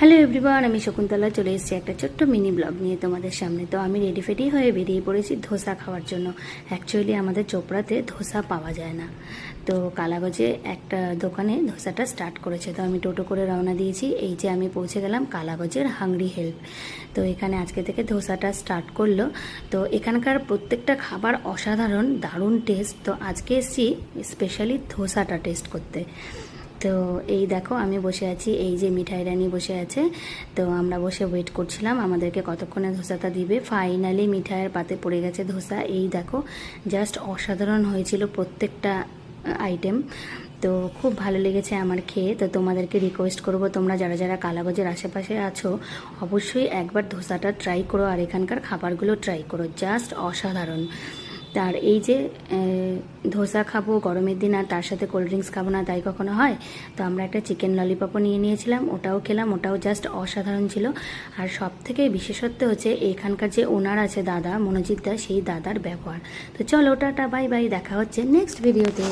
Hello everyone, আমি শকুন্তলা চলে এসেছি একটা ছোট্ট মিনি ব্লগ নিয়ে তোমাদের সামনে। তো আমি রেডি ফেডি হয়ে বেরিয়ে পড়েছি ধোসা খাওয়ার জন্য। অ্যাকচুয়ালি আমাদের চোপড়াতে ধোসা পাওয়া যায় না, তো কালাগঞ্জে একটা দোকানে ধোসাটা স্টার্ট করেছে। তো আমি টোটো করে রওনা দিয়েছি। এই যে আমি পৌঁছে গেলাম কালাগঞ্জের হাংরি হেল্প। তো এখানে আজকে থেকে ধোসাটা স্টার্ট করলো। তো এখানকার প্রত্যেকটা খাবার অসাধারণ, দারুণ টেস্ট। তো আজকে এসেছি স্পেশালি ধোসাটা টেস্ট করতে। তো এই দেখো আমি বসে আছি, এই যে মিঠাই রানী বসে আছে। তো আমরা বসে ওয়েট করছিলাম আমাদেরকে কতক্ষণে ধোসাটা দিবে। ফাইনালি মিঠাইয়ের পাতে পড়ে গেছে ধোসা। এই দেখো, জাস্ট অসাধারণ হয়েছিল প্রত্যেকটা আইটেম। তো খুব ভালো লেগেছে আমার খেয়ে। তো তোমাদেরকে রিকোয়েস্ট করব, তোমরা যারা যারা কালাগঞ্জের আশেপাশে আছো অবশ্যই একবার ধোসাটা ট্রাই করো আর এখানকার খাবারগুলো ট্রাই করো, জাস্ট অসাধারণ। তার এই যে ধোসা খাবো গরমের দিন আর তার সাথে কোল্ড ড্রিঙ্কস খাবো না, তাই কখনো হয়? তো আমরা একটা চিকেন ললিপপও নিয়ে নিয়েছিলাম, ওটাও খেলাম, ওটাও জাস্ট অসাধারণ ছিল। আর সব থেকে বিশেষত্ব হচ্ছে এখানকার যে ওনার আছে দাদা, মনোজিৎ দা, সেই দাদার ব্যবহার। তো চলো, টাটা, বাই বাই, দেখা হচ্ছে নেক্সট ভিডিওতে।